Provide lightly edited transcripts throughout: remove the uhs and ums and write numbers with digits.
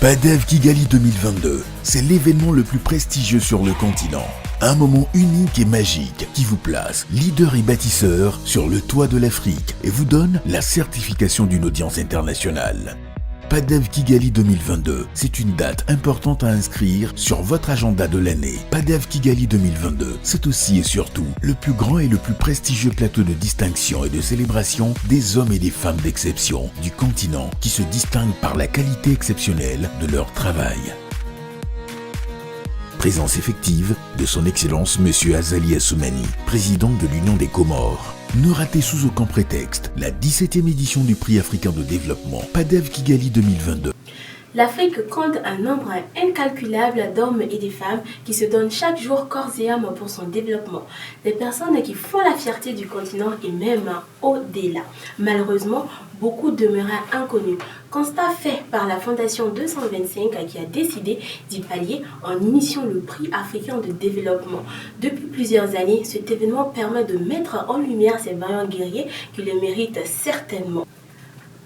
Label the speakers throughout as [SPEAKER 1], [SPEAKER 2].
[SPEAKER 1] PADEV Kigali 2022, c'est l'événement le plus prestigieux sur le continent. Un moment unique et magique qui vous place leader et bâtisseur sur le toit de l'Afrique et vous donne la certification d'une audience internationale. PADEV Kigali 2022, c'est une date importante à inscrire sur votre agenda de l'année. PADEV Kigali 2022, c'est aussi et surtout le plus grand et le plus prestigieux plateau de distinction et de célébration des hommes et des femmes d'exception du continent qui se distinguent par la qualité exceptionnelle de leur travail. Présence effective de son Excellence Monsieur Azali Assoumani, président de l'Union des Comores. Ne ratez sous aucun prétexte la 17e édition du Prix africain de développement PADEV Kigali 2022.
[SPEAKER 2] L'Afrique compte un nombre incalculable d'hommes et de femmes qui se donnent chaque jour corps et âme pour son développement. Des personnes qui font la fierté du continent et même au-delà. Malheureusement, beaucoup demeuraient inconnus. Constat fait par la Fondation 225 qui a décidé d'y pallier en initiant le Prix africain de développement. Depuis plusieurs années, cet événement permet de mettre en lumière ces vaillants guerriers qui le méritent certainement.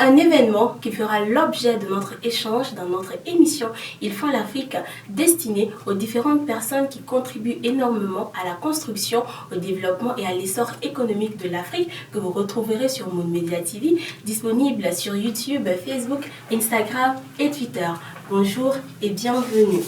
[SPEAKER 2] Un événement qui fera l'objet de notre échange dans notre émission Ils font l'Afrique, destinée aux différentes personnes qui contribuent énormément à la construction, au développement et à l'essor économique de l'Afrique que vous retrouverez sur Moon Media TV, disponible sur YouTube, Facebook, Instagram et Twitter. Bonjour et bienvenue.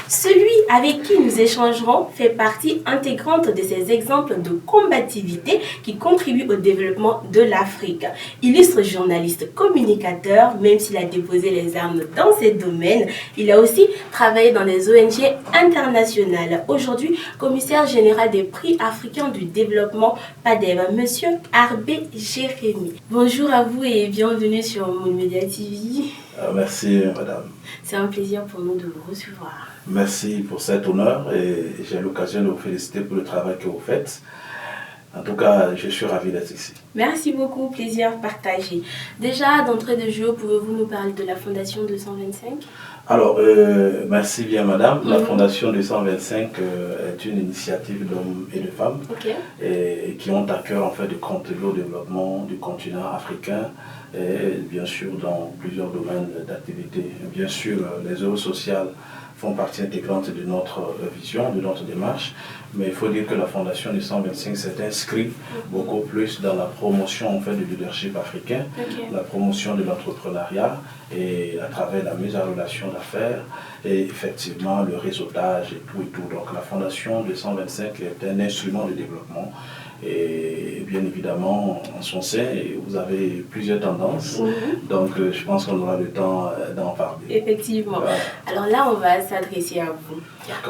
[SPEAKER 2] Celui avec qui nous échangerons fait partie intégrante de ces exemples de combativité qui contribuent au développement de l'Afrique. Illustre journaliste communicateur, même s'il a déposé les armes dans ces domaines, il a aussi travaillé dans des ONG internationales. Aujourd'hui, commissaire général des prix africains du développement PADEV, Monsieur Arbé Jérémy. Bonjour à vous et bienvenue sur Moon Media TV.
[SPEAKER 3] Merci madame.
[SPEAKER 2] C'est un plaisir pour nous de vous recevoir.
[SPEAKER 3] Merci pour cet honneur et j'ai l'occasion de vous féliciter pour le travail que vous faites. En tout cas, je suis ravi d'être ici.
[SPEAKER 2] Merci beaucoup, plaisir partagé. Déjà, d'entrée de jeu, pouvez-vous nous parler de la Fondation 225 ?
[SPEAKER 3] Alors, merci bien madame. La Fondation 225 est une initiative d'hommes et de femmes et qui ont à cœur en fait de contribuer au développement du continent africain et bien sûr dans plusieurs domaines d'activité. Bien sûr, les œuvres sociales font partie intégrante de notre vision, de notre démarche, mais il faut dire que la Fondation 225 s'est inscrite beaucoup plus dans la promotion en fait, du leadership africain, la promotion de l'entrepreneuriat et à travers la mise en relation d'affaires et effectivement le réseautage et tout et tout. Donc la Fondation 225 est un instrument de développement et bien évidemment en son sein vous avez plusieurs tendances, donc je pense qu'on aura le temps d'en parler.
[SPEAKER 2] Effectivement. Alors là on va s'adresser à vous.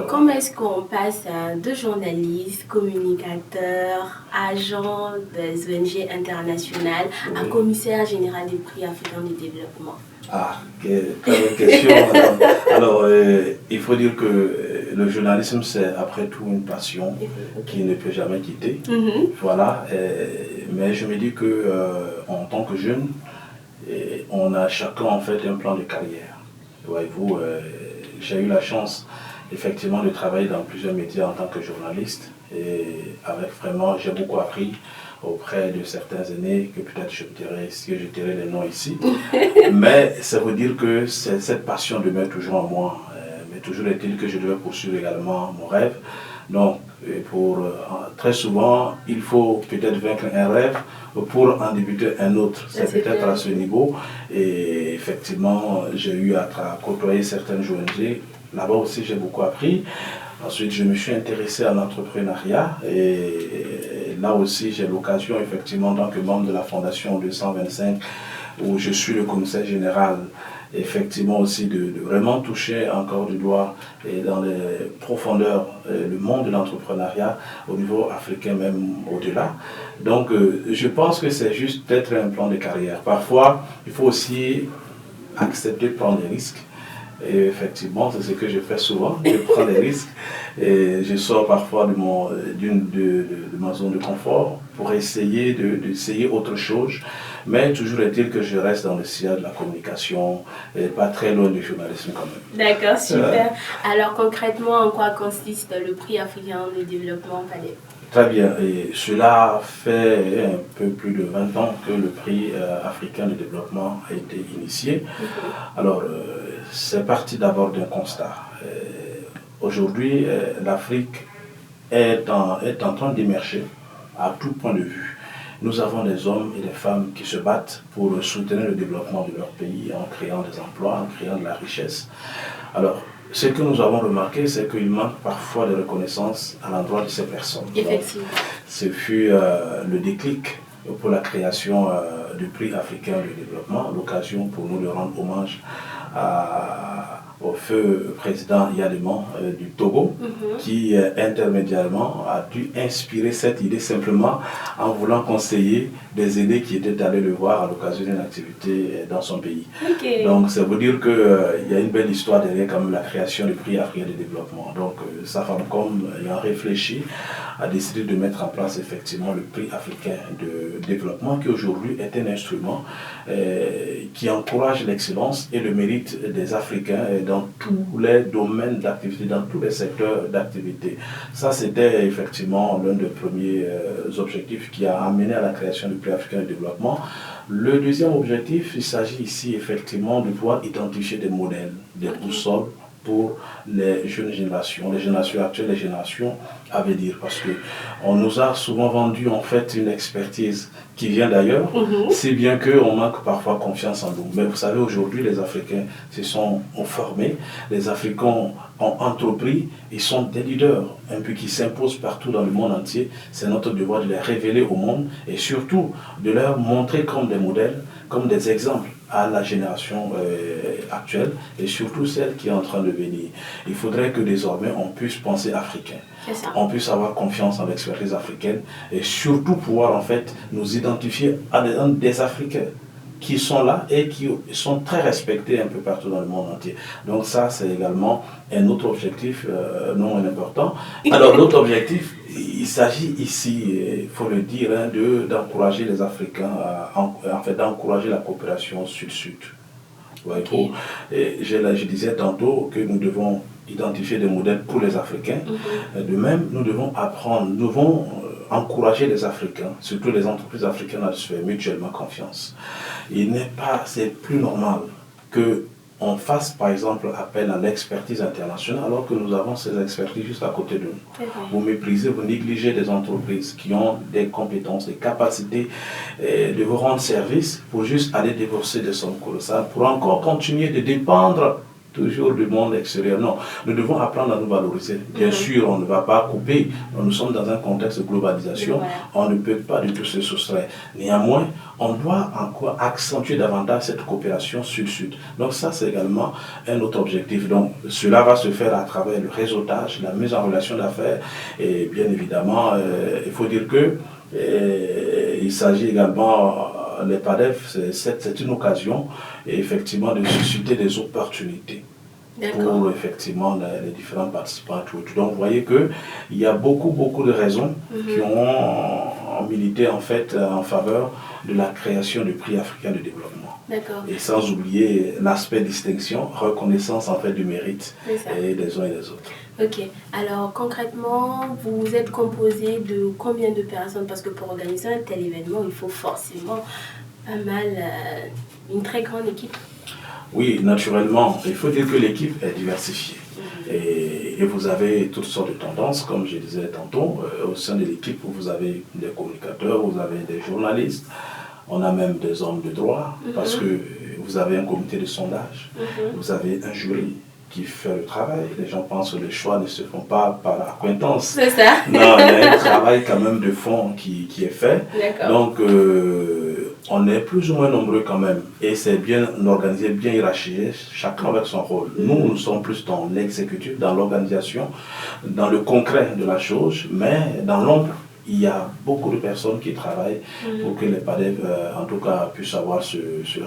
[SPEAKER 2] Comment est-ce qu'on passe de journaliste, communicateur, agent des ONG internationales à commissaire général des prix africains du développement?
[SPEAKER 3] Ah, quelle question. Alors, il faut dire que le journalisme, c'est après tout une passion qui ne peut jamais quitter. Voilà. Mais je me dis que en tant que jeune, on a chacun en fait un plan de carrière. Voyez-vous, j'ai eu la chance effectivement de travailler dans plusieurs métiers en tant que journaliste et avec vraiment, j'ai beaucoup appris auprès de certains aînés que peut-être je tairai les noms ici. Mais ça veut dire que cette passion demeure toujours en moi. Mais toujours est-il que je devais poursuivre également mon rêve. Donc, très souvent, il faut peut-être vaincre un rêve pour en débuter un autre. C'est peut-être à ce niveau. Et effectivement, j'ai eu à côtoyer certaines ONG. Là-bas aussi, j'ai beaucoup appris. Ensuite, je me suis intéressé à l'entrepreneuriat et là aussi, j'ai l'occasion, effectivement, en tant que membre de la Fondation 225, où je suis le commissaire général, effectivement aussi de vraiment toucher encore du doigt et dans les profondeurs le monde de l'entrepreneuriat au niveau africain, même au-delà. Donc, je pense que c'est juste peut-être un plan de carrière. Parfois, il faut aussi accepter de prendre des risques. Et effectivement, c'est ce que je fais souvent, je prends des risques et je sors parfois de ma zone de confort pour essayer d'essayer autre chose. Mais toujours est-il que je reste dans le sillage de la communication et pas très loin du journalisme quand même.
[SPEAKER 2] D'accord, super. Alors concrètement, en quoi consiste le prix africain de développement PADEV?
[SPEAKER 3] Très bien, et cela fait un peu plus de 20 ans que le prix africain de développement a été initié. Alors, c'est parti d'abord d'un constat. Aujourd'hui, l'Afrique est en train d'émerger à tout point de vue. Nous avons des hommes et des femmes qui se battent pour soutenir le développement de leur pays en créant des emplois, en créant de la richesse. Alors, ce que nous avons remarqué, c'est qu'il manque parfois de reconnaissance à l'endroit de ces personnes.
[SPEAKER 2] Effectivement.
[SPEAKER 3] Donc, ce fut le déclic pour la création du prix africain de développement, l'occasion pour nous de rendre hommage au feu président Yadéman du Togo, qui intermédiairement a dû inspirer cette idée simplement en voulant conseiller des aînés qui étaient allés le voir à l'occasion d'une activité dans son pays.
[SPEAKER 2] Okay.
[SPEAKER 3] Donc ça veut dire qu'il y a une belle histoire derrière quand même la création du prix africain de développement. Donc sa femme comme ayant réfléchi a décidé de mettre en place effectivement le prix africain de développement qui aujourd'hui est un instrument qui encourage l'excellence et le mérite des Africains dans tous les domaines d'activité, dans tous les secteurs d'activité. Ça, c'était effectivement l'un des premiers objectifs qui a amené à la création du prix africain de développement. Le deuxième objectif, il s'agit ici effectivement de pouvoir identifier des modèles, des boussoles pour les jeunes générations actuelles, les générations à venir, parce que on nous a souvent vendu en fait une expertise qui vient d'ailleurs, si bien qu'on manque parfois confiance en nous. Mais vous savez, aujourd'hui, les Africains se sont formés, les Africains ont entrepris, ils sont des leaders, un peu qui s'imposent partout dans le monde entier. C'est notre devoir de les révéler au monde et surtout de leur montrer comme des modèles, comme des exemples à la génération actuelle et surtout celle qui est en train de venir. Il faudrait que désormais on puisse penser africain, on puisse avoir confiance en l'expertise africaine et surtout pouvoir en fait nous identifier à des Africains qui sont là et qui sont très respectés un peu partout dans le monde entier. Donc ça, c'est également un autre objectif non moins important. Alors l'autre objectif, il s'agit ici, il faut le dire, d'encourager les Africains, en fait d'encourager la coopération sud-sud. Okay. Je disais tantôt que nous devons identifier des modèles pour les Africains. De même, nous devons apprendre, nous devons encourager les Africains, surtout les entreprises africaines, à se faire mutuellement confiance. C'est plus normal qu'on fasse par exemple appel à l'expertise internationale alors que nous avons ces expertises juste à côté de nous. Vous méprisez, vous négligez des entreprises qui ont des compétences, des capacités de vous rendre service pour juste aller débourser des sommes colossales, pour encore continuer de dépendre toujours du monde extérieur. Non, nous devons apprendre à nous valoriser. Bien sûr, on ne va pas couper. Nous sommes dans un contexte de globalisation. On ne peut pas du tout se soustraire. Néanmoins, on doit encore accentuer davantage cette coopération sud-sud. Donc ça, c'est également un autre objectif. Donc cela va se faire à travers le réseautage, la mise en relation d'affaires. Et bien évidemment, il faut dire que il s'agit également... Les PADEF, c'est une occasion effectivement de susciter des opportunités pour effectivement les différents participants. Donc vous voyez qu'il y a beaucoup de raisons qui ont milité en fait en faveur de la création du prix africain de développement. Et sans oublier l'aspect distinction, reconnaissance en fait du mérite et des uns et des autres.
[SPEAKER 2] Ok, alors concrètement, vous êtes composé de combien de personnes? Parce que pour organiser un tel événement, il faut forcément une très grande équipe.
[SPEAKER 3] Oui, naturellement, il faut dire que l'équipe est diversifiée. Et vous avez toutes sortes de tendances, comme je disais tantôt, au sein de l'équipe, vous avez des communicateurs, vous avez des journalistes, on a même des hommes de droit, parce que vous avez un comité de sondage, vous avez un jury qui fait le travail. Les gens pensent que les choix ne se font pas par acquaintance.
[SPEAKER 2] C'est ça.
[SPEAKER 3] Non, il y a un travail quand même de fond qui est fait. Donc, on est plus ou moins nombreux quand même. Et c'est bien organisé, bien hiérarchisé, chacun avec son rôle. Nous sommes plus dans l'exécutif, dans l'organisation, dans le concret de la chose, mais dans l'ombre, il y a beaucoup de personnes qui travaillent pour que les PADEF, en tout cas, puissent avoir ce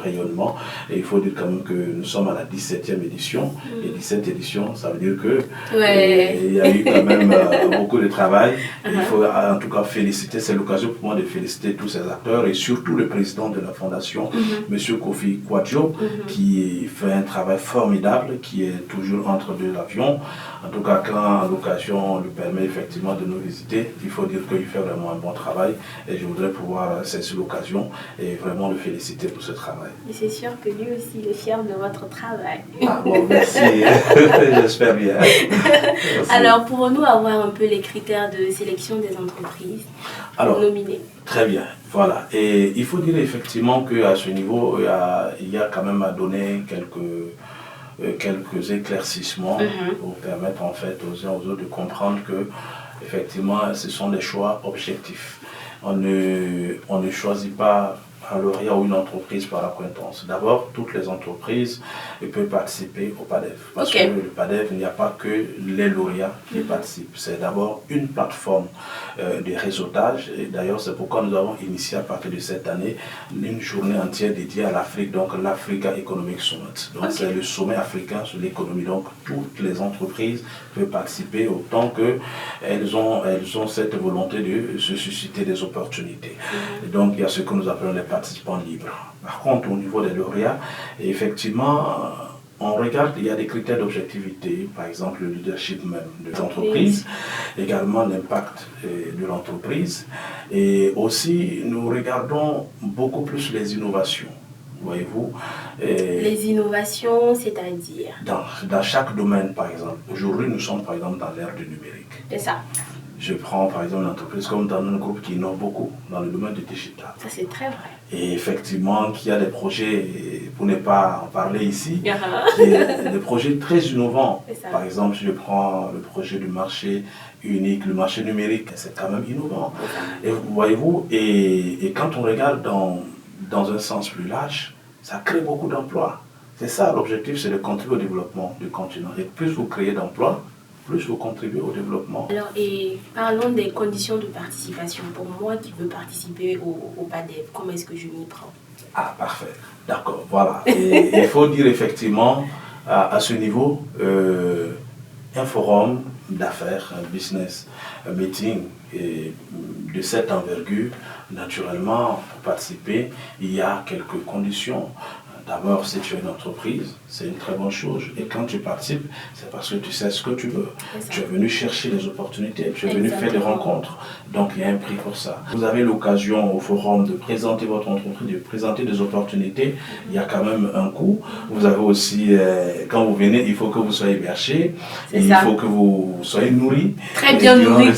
[SPEAKER 3] rayonnement. Et il faut dire quand même que nous sommes à la 17e édition. Et 17 éditions, ça veut dire que il y a eu quand même beaucoup de travail. Il faut en tout cas féliciter, c'est l'occasion pour moi de féliciter tous ces acteurs et surtout le président de la fondation, M. Kofi Kwadjo, qui fait un travail formidable, qui est toujours entre deux avions. En tout cas, quand l'occasion lui permet effectivement de nous visiter, il faut dire qu'il fait vraiment un bon bon travail et je voudrais pouvoir saisir l'occasion et vraiment le féliciter pour ce travail.
[SPEAKER 2] Et c'est sûr que lui aussi il est fier de votre travail.
[SPEAKER 3] Ah bon, merci, j'espère bien. Merci.
[SPEAKER 2] Alors, pourrons-nous avoir un peu les critères de sélection des entreprises nominées?
[SPEAKER 3] Très bien, voilà. Et il faut dire effectivement qu'à ce niveau, il y a quand même à donner quelques éclaircissements pour permettre en fait aux uns aux autres de comprendre que effectivement ce sont des choix objectifs. On ne choisit pas un lauréat ou une entreprise par accointance. D'abord, toutes les entreprises peuvent participer au PADEV. Parce que le PADEV, il n'y a pas que les lauréats qui participent. C'est d'abord une plateforme de réseautage. Et d'ailleurs, c'est pourquoi nous avons initié à partir de cette année une journée entière dédiée à l'Afrique, donc l'Africa Economic Summit. Donc c'est le sommet africain sur l'économie. Donc toutes les entreprises peuvent participer autant qu'elles ont cette volonté de se susciter des opportunités. Et donc il y a ce que nous appelons les participants libres. Par contre, au niveau des lauréats, effectivement, on regarde, il y a des critères d'objectivité, par exemple le leadership même de l'entreprise, également l'impact de l'entreprise, et aussi nous regardons beaucoup plus les innovations. Voyez-vous,
[SPEAKER 2] les innovations, c'est-à-dire
[SPEAKER 3] dans chaque domaine, par exemple. Aujourd'hui, nous sommes par exemple dans l'ère du numérique.
[SPEAKER 2] C'est ça.
[SPEAKER 3] Je prends par exemple une entreprise comme dans un groupe qui innove beaucoup dans le domaine du digital.
[SPEAKER 2] Ça, c'est très vrai.
[SPEAKER 3] Et effectivement, qu'il y a des projets, pour ne pas en parler ici, des projets très innovants. Par exemple, si je prends le projet du marché unique, le marché numérique, c'est quand même innovant. Et voyez-vous, et quand on regarde dans un sens plus large, ça crée beaucoup d'emplois. C'est ça l'objectif, c'est de contribuer au développement du continent. Et plus vous créez d'emplois, plus vous contribuez au développement.
[SPEAKER 2] Alors, et parlons des conditions de participation. Pour moi qui veux participer au PADEV, comment est-ce que je m'y prends?
[SPEAKER 3] Ah, parfait. D'accord, voilà. Et il faut dire effectivement, à ce niveau, un forum d'affaires, un business, un meeting de cette envergure, naturellement, pour participer, il y a quelques conditions. D'abord, si tu es une entreprise, c'est une très bonne chose. Et quand tu participes, c'est parce que tu sais ce que tu veux. Tu es venu chercher des opportunités, tu es venu faire des rencontres. Donc, il y a un prix pour ça. Vous avez l'occasion au forum de présenter votre entreprise, de présenter des opportunités. Il y a quand même un coût. Vous avez aussi, quand vous venez, il faut que vous soyez hébergé. Il faut que vous soyez nourri.
[SPEAKER 2] Très bien nourri.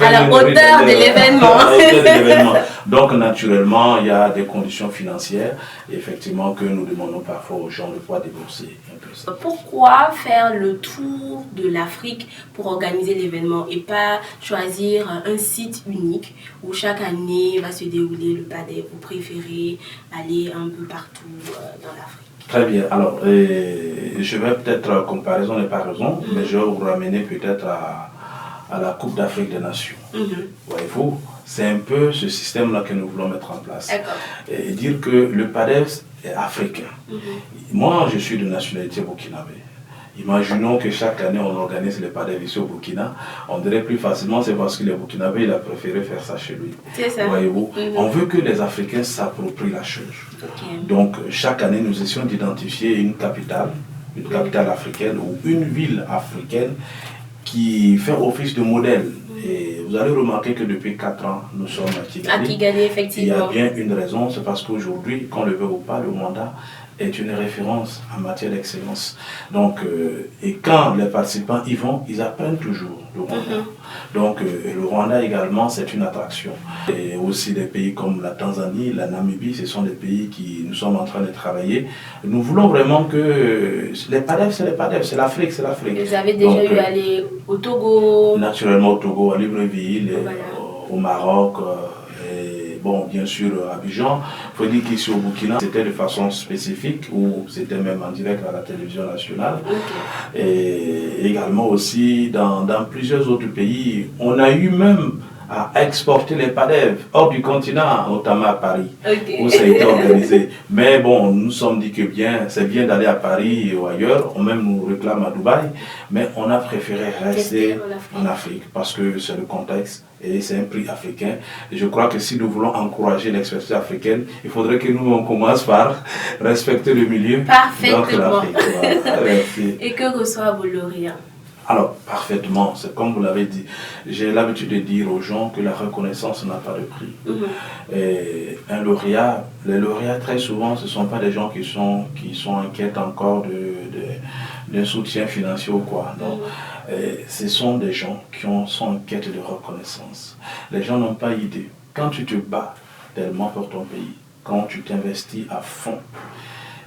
[SPEAKER 3] À
[SPEAKER 2] la hauteur de l'événement.
[SPEAKER 3] Donc, naturellement, il y a des conditions financières, effectivement, que nous demandons parfois aux gens de pouvoir débourser un peu ça.
[SPEAKER 2] Pourquoi faire le tour de l'Afrique pour organiser l'événement et pas choisir un site unique où chaque année va se dérouler le PADEV? Vous préférez aller un peu partout dans l'Afrique?
[SPEAKER 3] Très bien. Alors, je vais peut-être, comparaison n'est pas raison, mais je vais vous ramener peut-être à la Coupe d'Afrique des Nations. Voyez-vous, c'est un peu ce système-là que nous voulons mettre en place. Et dire que le PADEV est africain. Moi, je suis de nationalité burkinabé. Imaginons que chaque année, on organise les PADEV ici au Burkina. On dirait plus facilement, c'est parce que le Burkinabé, il a préféré faire ça chez lui.
[SPEAKER 2] C'est ça.
[SPEAKER 3] Voyez-vous, on veut que les Africains s'approprient la chose. Donc, chaque année, nous essayons d'identifier une capitale africaine ou une ville africaine qui fait office de modèle. Et vous allez remarquer que depuis 4 ans, nous sommes à Kigali.
[SPEAKER 2] À Kigali, effectivement.
[SPEAKER 3] Il y a bien une raison, c'est parce qu'aujourd'hui, qu'on le veut ou pas, le Rwanda est une référence en matière d'excellence. Donc, et quand les participants y vont, ils apprennent toujours le Rwanda. Donc, le Rwanda également, c'est une attraction. Et aussi des pays comme la Tanzanie, la Namibie, ce sont des pays qui nous sommes en train de travailler. Nous voulons vraiment que les PADEV, c'est les PADEV, c'est l'Afrique, c'est l'Afrique.
[SPEAKER 2] Vous avez déjà eu à aller au Togo?
[SPEAKER 3] Naturellement au Togo, à Libreville, au Maroc. Bon, bien sûr, à Abidjan. Il faut dire qu'ici au Burkina, c'était de façon spécifique ou c'était même en direct à la télévision nationale. Et également aussi dans plusieurs autres pays, on a eu même à exporter les PADEV hors du continent, notamment à Paris, où ça a été organisé. Mais bon, nous nous sommes dit que c'est bien d'aller à Paris ou ailleurs, on même nous réclame à Dubaï, mais on a préféré rester en Afrique parce que c'est le contexte et c'est un prix africain. Et je crois que si nous voulons encourager l'expertise africaine, il faudrait que nous, on commence par respecter le milieu.
[SPEAKER 2] Parfaitement.
[SPEAKER 3] Donc, l'Afrique. Voilà.
[SPEAKER 2] Et que reçoivent vos lauréats?
[SPEAKER 3] Alors, parfaitement, c'est comme vous l'avez dit. J'ai l'habitude de dire aux gens que la reconnaissance n'a pas de prix. Et un lauréat, les lauréats, très souvent, ce ne sont pas des gens qui sont en quête encore d'un soutien financier ou quoi. Non. Ce sont des gens qui sont en quête de reconnaissance. Les gens n'ont pas idée. Quand tu te bats tellement pour ton pays, quand tu t'investis à fond,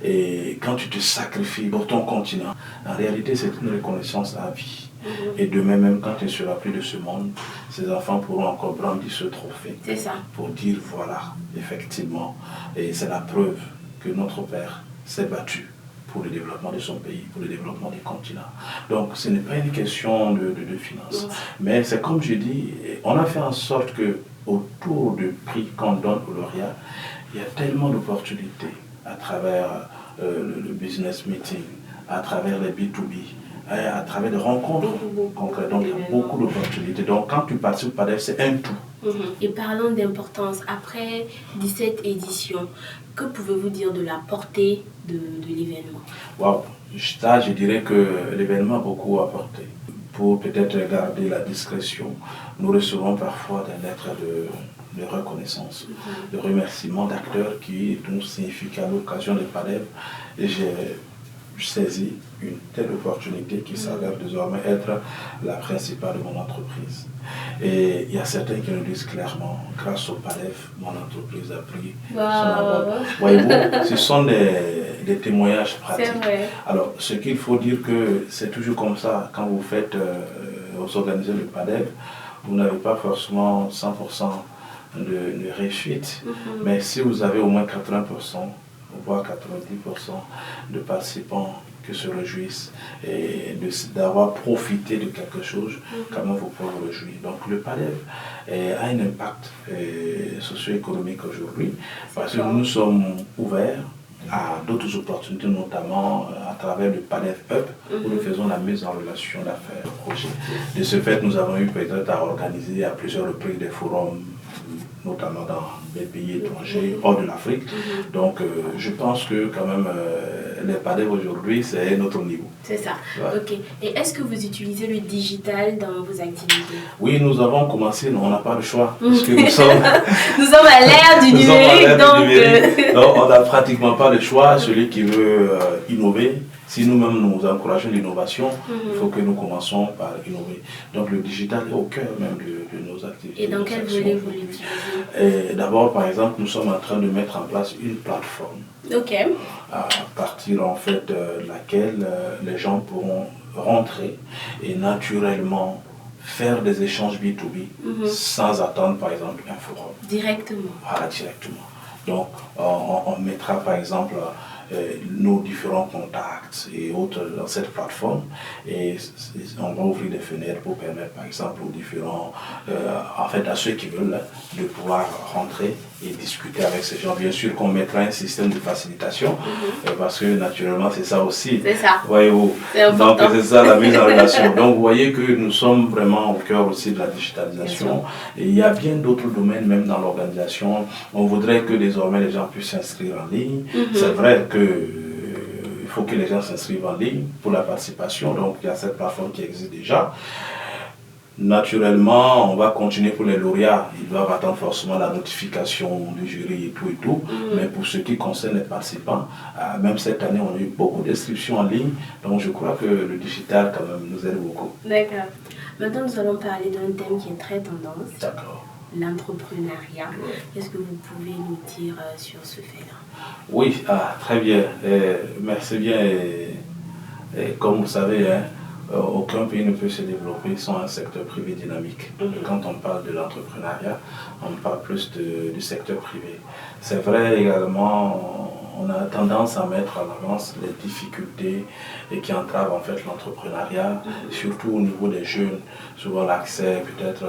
[SPEAKER 3] et quand tu te sacrifies pour ton continent, en réalité, c'est une reconnaissance à vie. Et demain, même quand tu ne seras plus de ce monde, ces enfants pourront encore brandir ce trophée.
[SPEAKER 2] C'est ça.
[SPEAKER 3] Pour dire, voilà, effectivement, et c'est la preuve que notre père s'est battu pour le développement de son pays, pour le développement du continent. Donc, ce n'est pas une question de finances. Mais c'est comme je dis, on a fait en sorte que autour du prix qu'on donne aux lauréats, il y a tellement d'opportunités à travers le business meeting, à travers les B2B, à travers des rencontres concrètes. Donc, il y a beaucoup d'opportunités. Donc, quand tu participes au PADEF, c'est un tout.
[SPEAKER 2] Et parlons d'importance, après 17 éditions, que pouvez-vous dire de la portée de l'événement?
[SPEAKER 3] Wow. Ça, je dirais que l'événement a beaucoup apporté. Pour peut-être garder la discrétion, nous recevons parfois des lettres de reconnaissance, de remerciements d'acteurs qui nous signifient qu'à l'occasion de PADEF, j'ai saisi une telle opportunité qui s'avère désormais être la principale de mon entreprise. Et il y a certains qui nous disent clairement, grâce au PADEF, mon entreprise a pris son envol. Voyez-vous, ce sont des témoignages pratiques.
[SPEAKER 2] C'est vrai.
[SPEAKER 3] Alors, ce qu'il faut dire que c'est toujours comme ça, quand vous faites, vous organisez le PADEF, vous n'avez pas forcément 100% de réussite, mais si vous avez au moins 80%, voire 90% de participants qui se réjouissent et d'avoir profité de quelque chose, quand même vous pouvez vous réjouir. Donc le PADEF a un impact socio-économique aujourd'hui parce que nous sommes ouverts à d'autres opportunités, notamment à travers le PADEF Up, où nous faisons la mise en relation d'affaires, projets. De ce fait, nous avons eu peut-être à organiser à plusieurs reprises des forums, notamment dans les pays étrangers, hors de l'Afrique. Donc, je pense que quand même, les PADEF aujourd'hui, c'est un autre niveau.
[SPEAKER 2] C'est ça.
[SPEAKER 3] Ouais.
[SPEAKER 2] Ok. Et est-ce que vous utilisez le digital dans vos activités?
[SPEAKER 3] Oui, nous avons commencé, on n'a pas le choix, parce que nous sommes...
[SPEAKER 2] nous sommes à l'ère du numérique,
[SPEAKER 3] donc on n'a pratiquement pas le choix. Celui qui veut innover, si nous-mêmes nous encourageons l'innovation, il faut que nous commençons par innover. Donc le digital est au cœur même de nos activités.
[SPEAKER 2] Et dans quel volet vous l'utilisez?
[SPEAKER 3] D'abord, par exemple, nous sommes en train de mettre en place une plateforme.
[SPEAKER 2] Ok.
[SPEAKER 3] À partir en fait de laquelle les gens pourront rentrer et naturellement faire des échanges B2B sans attendre par exemple un forum. Directement. Voilà, directement. Donc on mettra par exemple nos différents contacts et autres dans cette plateforme et on va ouvrir des fenêtres pour permettre par exemple aux différents, en fait à ceux qui veulent de pouvoir rentrer et discuter avec ces gens. Bien sûr qu'on mettra un système de facilitation parce que naturellement c'est ça aussi. C'est ça. Voyez-vous. Donc c'est ça la mise en relation. Donc vous voyez que nous sommes vraiment au cœur aussi de la digitalisation. Et il y a bien d'autres domaines même dans l'organisation. On voudrait que désormais les gens puissent s'inscrire en ligne. C'est vrai que il faut que les gens s'inscrivent en ligne pour la participation. Donc il y a cette plateforme qui existe déjà. Naturellement, on va continuer pour les lauréats. Ils doivent attendre forcément la notification du jury et tout. Mais pour ce qui concerne les participants, même cette année, on a eu beaucoup d'inscriptions en ligne. Donc je crois que le digital quand même nous aide beaucoup.
[SPEAKER 2] D'accord. Maintenant, nous allons parler d'un thème qui est très tendance.
[SPEAKER 3] D'accord.
[SPEAKER 2] L'entrepreneuriat. Qu'est-ce que vous pouvez nous dire sur ce fait-là?
[SPEAKER 3] Oui, très bien. Merci bien. Et comme vous savez, aucun pays ne peut se développer sans un secteur privé dynamique. Quand on parle de l'entrepreneuriat, on parle plus du secteur privé. C'est vrai également, on a tendance à mettre en avance les difficultés et qui entravent en fait l'entrepreneuriat, surtout au niveau des jeunes. Souvent l'accès peut-être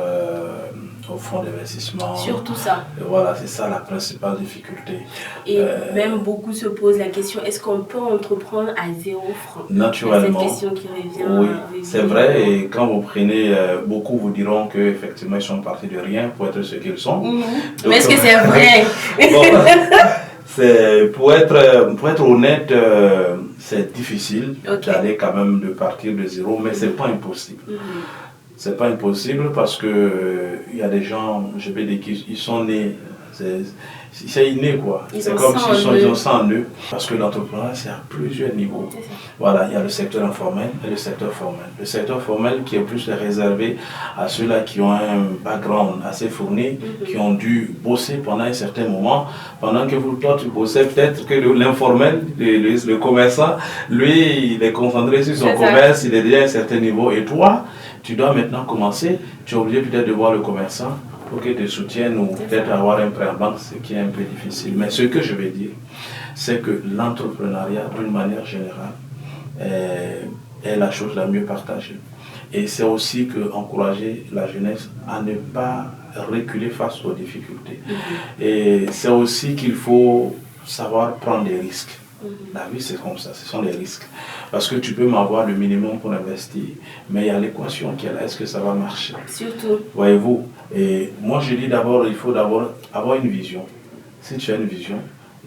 [SPEAKER 3] au fonds d'investissement.
[SPEAKER 2] Surtout ça.
[SPEAKER 3] Et voilà, c'est ça la principale difficulté.
[SPEAKER 2] Et même beaucoup se posent la question, est-ce qu'on peut entreprendre à 0 francs?
[SPEAKER 3] Naturellement.
[SPEAKER 2] C'est cette question qui revient.
[SPEAKER 3] Oui, c'est vrai. Et quand vous prenez, beaucoup vous diront qu'effectivement ils sont partis de rien pour être ce qu'ils sont.
[SPEAKER 2] Donc, mais est-ce que c'est vrai?
[SPEAKER 3] Bon, Pour être honnête, c'est difficile d'aller quand même de partir de zéro, mais c'est pas impossible. C'est pas impossible parce que il y a des gens, je vais dire qu'ils sont nés, c'est inné quoi. C'est comme s'ils ont ça en eux. Parce que l'entrepreneuriat, c'est à plusieurs niveaux. Voilà, il y a le secteur informel et le secteur formel. Le secteur formel qui est plus réservé à ceux-là qui ont un background assez fourni, qui ont dû bosser pendant un certain moment. Pendant que toi, tu bossais, peut-être que l'informel, le commerçant, lui, il est concentré sur son commerce, il est déjà à un certain niveau. Et toi, tu dois maintenant commencer, tu es obligé peut-être de voir le commerçant pour qu'il te soutienne ou peut-être avoir un prêt en banque, ce qui est un peu difficile. Mais ce que je vais dire, c'est que l'entrepreneuriat, d'une manière générale, est la chose la mieux partagée. Et c'est aussi que encourager la jeunesse à ne pas reculer face aux difficultés. Et c'est aussi qu'il faut savoir prendre des risques. La vie, c'est comme ça, ce sont des risques. Parce que tu peux m'avoir le minimum pour investir, mais il y a l'équation qui est là, est-ce que ça va marcher?
[SPEAKER 2] Surtout.
[SPEAKER 3] Voyez-vous? Et moi, je dis d'abord, il faut d'abord avoir une vision. Si tu as une vision,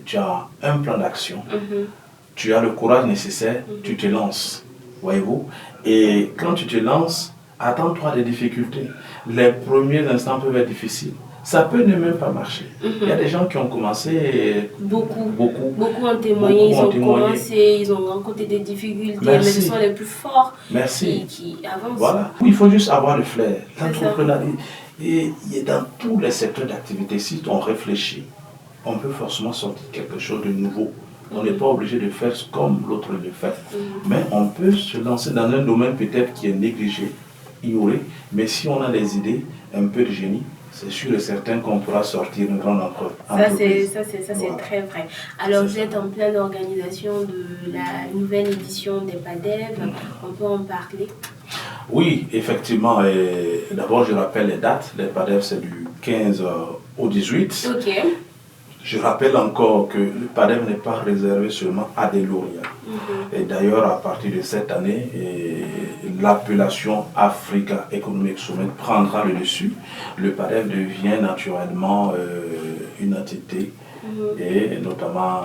[SPEAKER 3] tu as un plan d'action, tu as le courage nécessaire, tu te lances. Voyez-vous? Et quand tu te lances, attends-toi des difficultés. Les premiers instants peuvent être difficiles. Ça peut ne même pas marcher. Il y a des gens qui ont commencé... Beaucoup
[SPEAKER 2] ont témoigné, ils ont commencé, ils ont rencontré des difficultés, mais ce sont les plus forts qui avancent.
[SPEAKER 3] Voilà. Il faut juste avoir le flair. L'entrepreneuriat, et dans tous les secteurs d'activité, si on réfléchit, on peut forcément sortir quelque chose de nouveau. On n'est pas obligé de faire comme l'autre le fait, mais on peut se lancer dans un domaine peut-être qui est négligé, ignoré, mais si on a des idées, un peu de génie, c'est sûr et certain qu'on pourra sortir une grande entreprise.
[SPEAKER 2] Ça, c'est très vrai. Alors, vous êtes en pleine organisation de la nouvelle édition des PADEV. On peut en parler?
[SPEAKER 3] Oui, effectivement. D'abord, je rappelle les dates. Les PADEV, c'est du 15 au 18.
[SPEAKER 2] Ok.
[SPEAKER 3] Je rappelle encore que le PADEV n'est pas réservé seulement à des lauréats. Et d'ailleurs, à partir de cette année, l'appellation Africa Economic Summit prendra le dessus. Le PADEV devient naturellement une entité, et notamment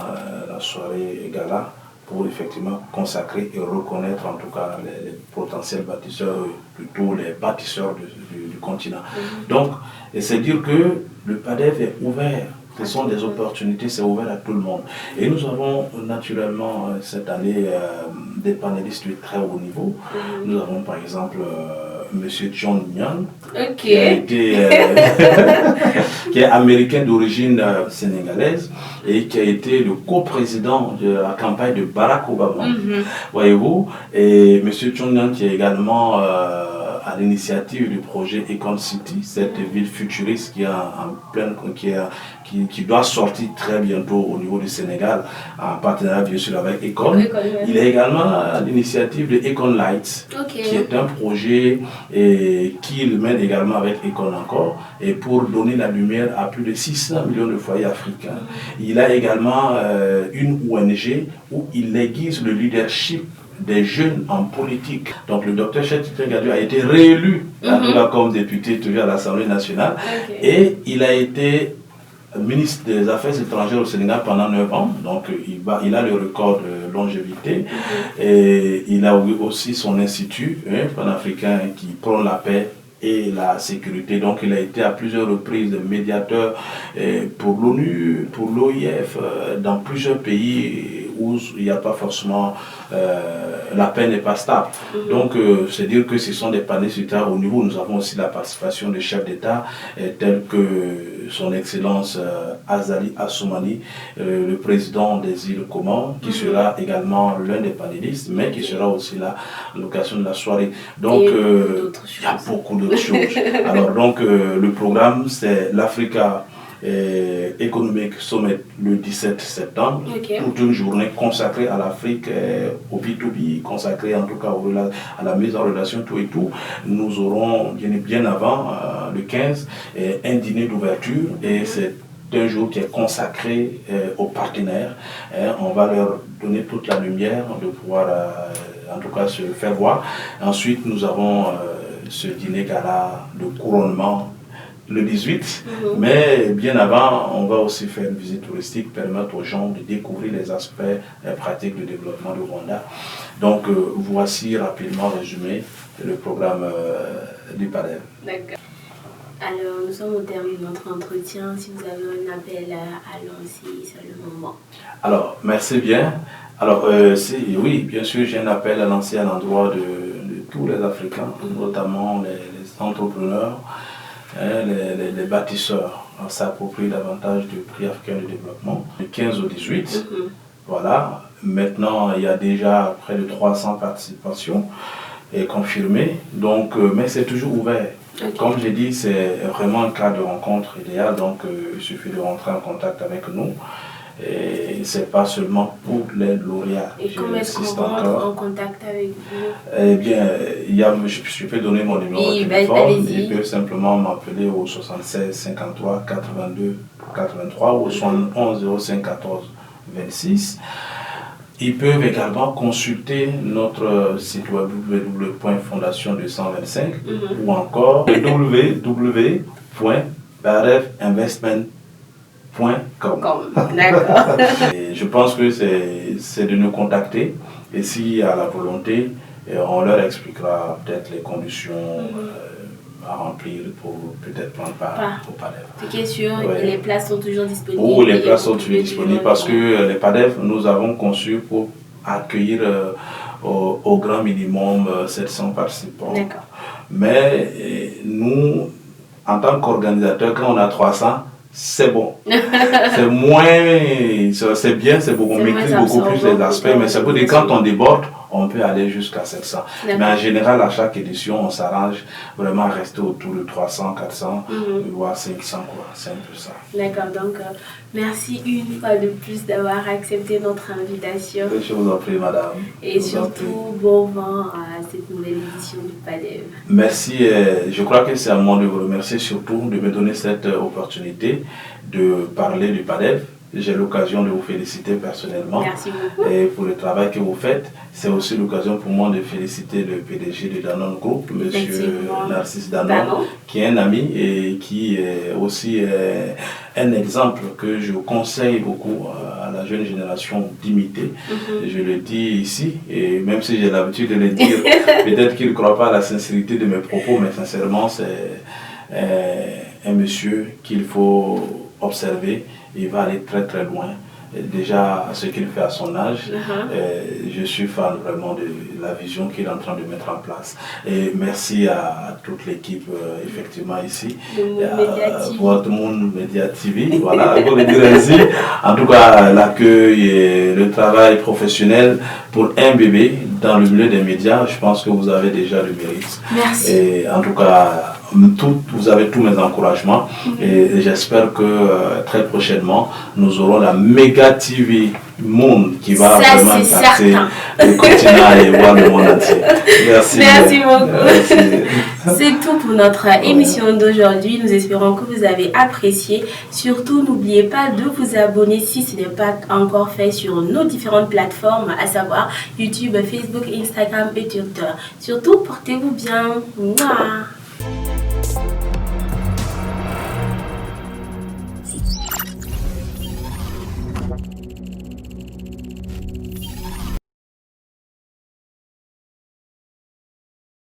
[SPEAKER 3] la soirée gala, pour effectivement consacrer et reconnaître en tout cas les potentiels bâtisseurs, plutôt les bâtisseurs du continent. Donc, c'est dire que le PADEV est ouvert. Ce sont des opportunités, c'est ouvert à tout le monde. Et nous avons naturellement cette année des panélistes de très haut niveau. Nous avons par exemple M. John Nyan, qui est américain d'origine sénégalaise et qui a été le coprésident de la campagne de Barack Obama. Voyez-vous, et M. John Nyan qui est également à l'initiative du projet Econ City, cette ville futuriste qui doit sortir très bientôt au niveau du Sénégal, en partenariat bien sûr avec Econ. Il est également à l'initiative de Econ Lights, qui est un projet qu'il mène également avec Econ encore, et pour donner la lumière à plus de 600 millions de foyers africains. Il a également une ONG où il aiguise le leadership des jeunes en politique. Donc le docteur Cheikh Tidiane Gadio a été réélu comme député toujours à l'Assemblée nationale, et il a été ministre des Affaires étrangères au Sénégal pendant 9 ans, donc il a le record de longévité, et il a aussi son institut panafricain qui prône la paix et la sécurité. Donc il a été à plusieurs reprises médiateur pour l'ONU, pour l'OIF, dans plusieurs pays où il n'y a pas forcément, la paix n'est pas stable. Donc c'est dire que ce sont des panélistes au niveau. Nous avons aussi la participation des chefs d'État tels que son Excellence Azali Assoumani, le président des îles Comores, qui sera également l'un des panélistes, mais qui sera aussi là à l'occasion de la soirée. Donc il y a beaucoup d'autres choses. Alors donc le programme, c'est l'Africa Economic Summit le 17 septembre, toute une journée consacrée à l'Afrique, au B2B, consacrée en tout cas à la mise en relation, tout et tout. Nous aurons bien avant, le 15, un dîner d'ouverture, et c'est un jour qui est consacré aux partenaires. On va leur donner toute la lumière de pouvoir en tout cas se faire voir. Ensuite, nous avons ce dîner gala de couronnement le 18, mais bien avant, on va aussi faire une visite touristique, permettre aux gens de découvrir les aspects pratiques du développement du Rwanda. Donc, voici rapidement résumé le programme du PADEV.
[SPEAKER 2] D'accord. Alors, nous sommes au terme de notre entretien. Si vous avez un appel, allons-y, c'est le moment.
[SPEAKER 3] Alors, merci bien. Alors, oui, bien sûr, j'ai un appel à lancer à l'endroit de tous les Africains, notamment les entrepreneurs, les bâtisseurs, à s'approprier davantage du prix africain de développement, du 15 au 18. Voilà. Maintenant, il y a déjà près de 300 participations confirmées, donc, mais c'est toujours ouvert. Okay. Comme j'ai dit, c'est vraiment un cas de rencontre idéal, donc il suffit de rentrer en contact avec nous. Et ce n'est pas seulement pour les lauréats.
[SPEAKER 2] Et comment est-ce qu'on rentre en contact avec vous?
[SPEAKER 3] Eh bien, je peux donner mon numéro de téléphone. Ils peuvent simplement m'appeler au 76 53 82 83 ou au 71 05 14 26. Ils peuvent également consulter notre site web www.fondation225 ou encore www.padevinvestment.com.
[SPEAKER 2] D'accord.
[SPEAKER 3] Je pense que c'est de nous contacter et s'il y a la volonté, on leur expliquera peut-être les conditions à remplir pour peut-être prendre part au PADEV.
[SPEAKER 2] C'est sûr, les places sont toujours disponibles.
[SPEAKER 3] Oh, les places sont toujours disponibles parce que les PADEV, nous avons conçu pour accueillir au grand minimum 700 participants.
[SPEAKER 2] D'accord.
[SPEAKER 3] Mais nous, en tant qu'organisateur, quand on a 300, c'est bon. C'est moins, c'est bien, c'est beaucoup, on maîtrise beaucoup plus les aspects, mais c'est pour dire quand on déborde, on peut aller jusqu'à 700. Mais en général, à chaque édition, on s'arrange vraiment à rester autour de 300, 400, voire 500, quoi. C'est un peu ça.
[SPEAKER 2] D'accord, donc merci une fois de plus d'avoir accepté notre invitation.
[SPEAKER 3] Je vous en prie, madame.
[SPEAKER 2] Et surtout, bon vent à cette nouvelle édition du PADEV.
[SPEAKER 3] Merci. Je crois que c'est à moi de vous remercier, surtout de me donner cette opportunité de parler du PADEV. J'ai l'occasion de vous féliciter personnellement.
[SPEAKER 2] Merci beaucoup.
[SPEAKER 3] Et pour le travail que vous faites. C'est aussi l'occasion pour moi de féliciter le PDG de Danone Group, M. Narcisse Danone, qui est un ami et qui est aussi un exemple que je conseille beaucoup à la jeune génération d'imiter. Je le dis ici, et même si j'ai l'habitude de le dire, peut-être qu'il ne croit pas à la sincérité de mes propos, mais sincèrement, c'est un monsieur qu'il faut observer. Il va aller très très loin. Déjà, ce qu'il fait à son âge, je suis fan vraiment de la vision qu'il est en train de mettre en place. Et merci à toute l'équipe, effectivement, ici. Votre monde Média TV, voilà, pour le dire ainsi. En tout cas, l'accueil et le travail professionnel pour un bébé dans le milieu des médias, je pense que vous avez déjà le mérite.
[SPEAKER 2] Merci.
[SPEAKER 3] Et en tout cas, vous avez tous mes encouragements et j'espère que très prochainement nous aurons la Méga TV Monde qui va vraiment impacter le continent et voir le monde entier. Merci.
[SPEAKER 2] Merci beaucoup. C'est tout pour notre émission d'aujourd'hui. Nous espérons que vous avez apprécié. Surtout, n'oubliez pas de vous abonner si ce n'est pas encore fait sur nos différentes plateformes, à savoir YouTube, Facebook, Instagram et Twitter. Surtout, portez-vous bien. Mouah.